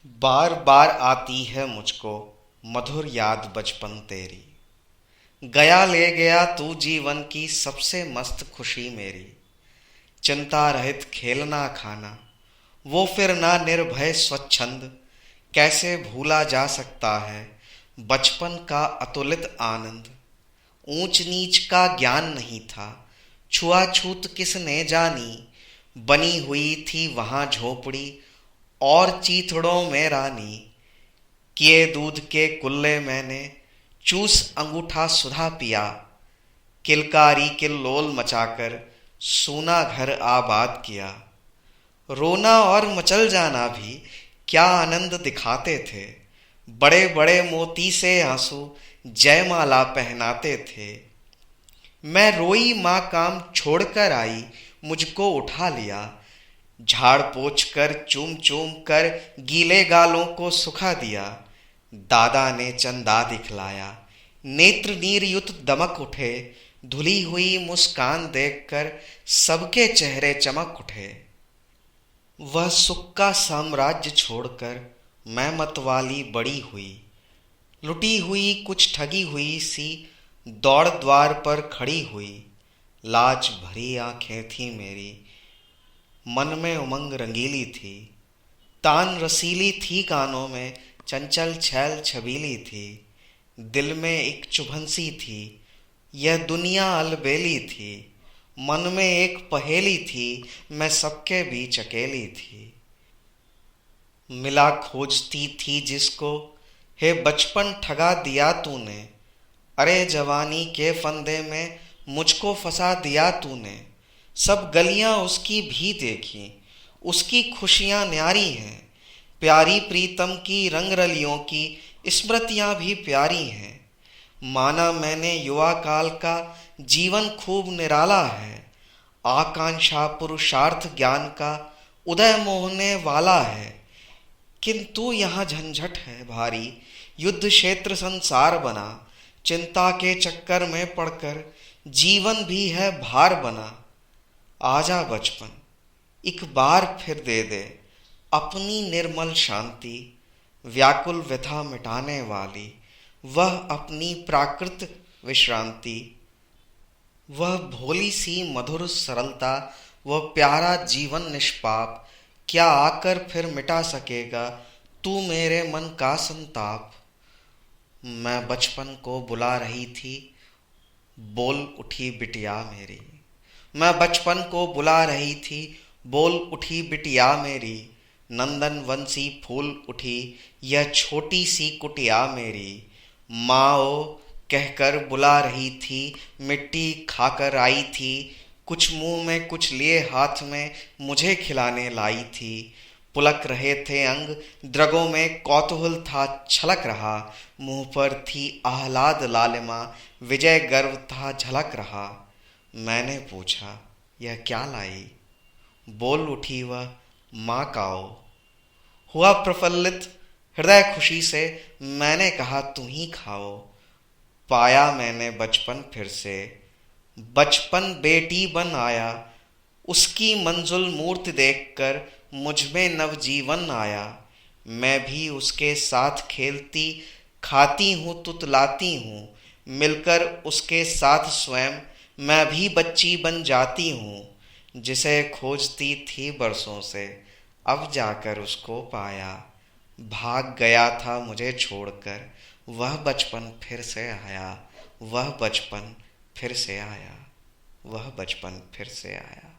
बार बार आती है मुझको मधुर याद बचपन तेरी। गया ले गया तू जीवन की सबसे मस्त खुशी मेरी। चिंता रहित खेलना खाना वो फिर ना निर्भय स्वच्छंद। कैसे भूला जा सकता है बचपन का अतुलित आनंद। ऊंच नीच का ज्ञान नहीं था, छुआछूत किसने जानी। बनी हुई थी वहां झोपड़ी और चीथड़ों में रानी। किए दूध के कुल्ले मैंने चूस अंगूठा सुधा पिया। किलकारी किल्लोल मचाकर सूना घर आबाद किया। रोना और मचल जाना भी क्या आनंद दिखाते थे। बड़े बड़े मोती से आंसू जयमाला पहनाते थे। मैं रोई माँ काम छोड़कर आई, मुझको उठा लिया। झाड़ पोंछ कर चूम चूम कर गीले गालों को सुखा दिया। दादा ने चंदा दिखलाया, नेत्र नीरयुत दमक उठे। धुली हुई मुस्कान देखकर सबके चेहरे चमक उठे। वह सुख का साम्राज्य छोड़कर मैं मतवाली बड़ी हुई। लुटी हुई कुछ ठगी हुई सी दौड़ द्वार पर खड़ी हुई। लाज भरी आंखें थी मेरी, मन में उमंग रंगीली थी। तान रसीली थी कानों में, चंचल छैल छबीली थी। दिल में एक चुभन सी थी, यह दुनिया अलबेली थी। मन में एक पहेली थी, मैं सबके बीच अकेली थी। मिला खोजती थी जिसको, हे बचपन ठगा दिया तूने। अरे जवानी के फंदे में मुझको फंसा दिया तूने। सब गलियां उसकी भी देखी, उसकी खुशियां न्यारी हैं। प्यारी प्रीतम की रंग रलियों की स्मृतियां भी प्यारी हैं। माना मैंने युवा काल का जीवन खूब निराला है। आकांक्षा पुरुषार्थ ज्ञान का उदय मोहने वाला है। किंतु यहाँ झंझट है भारी, युद्ध क्षेत्र संसार बना। चिंता के चक्कर में पड़कर जीवन भी है भार बना। आजा बचपन, एक बार फिर दे दे अपनी निर्मल शांति। व्याकुल व्यथा मिटाने वाली वह अपनी प्राकृत विश्रांति। वह भोली सी मधुर सरलता, वह प्यारा जीवन निष्पाप। क्या आकर फिर मिटा सकेगा तू मेरे मन का संताप। मैं बचपन को बुला रही थी, बोल उठी बिटिया मेरी। मैं बचपन को बुला रही थी, बोल उठी बिटिया मेरी। नंदन वंशी फूल उठी यह छोटी सी कुटिया मेरी। माओ कहकर बुला रही थी, मिट्टी खाकर आई थी। कुछ मुंह में कुछ लिए हाथ में मुझे खिलाने लाई थी। पुलक रहे थे अंग, द्रगों में कौतूहल था छलक रहा। मुंह पर थी आह्लाद लालिमा, विजय गर्व था झलक रहा। मैंने पूछा यह क्या लाई, बोल उठी वह माँ काओ। हुआ प्रफुल्लित हृदय खुशी से, मैंने कहा तुम ही खाओ। पाया मैंने बचपन फिर से, बचपन बेटी बन आया। उसकी मंजुल मूर्ति देखकर मुझ में नवजीवन आया। मैं भी उसके साथ खेलती खाती हूँ तुतलाती हूँ। मिलकर उसके साथ स्वयं मैं भी बच्ची बन जाती हूँ। जिसे खोजती थी बरसों से अब जाकर उसको पाया। भाग गया था मुझे छोड़कर, वह बचपन फिर से आया। वह बचपन फिर से आया, वह बचपन फिर से आया।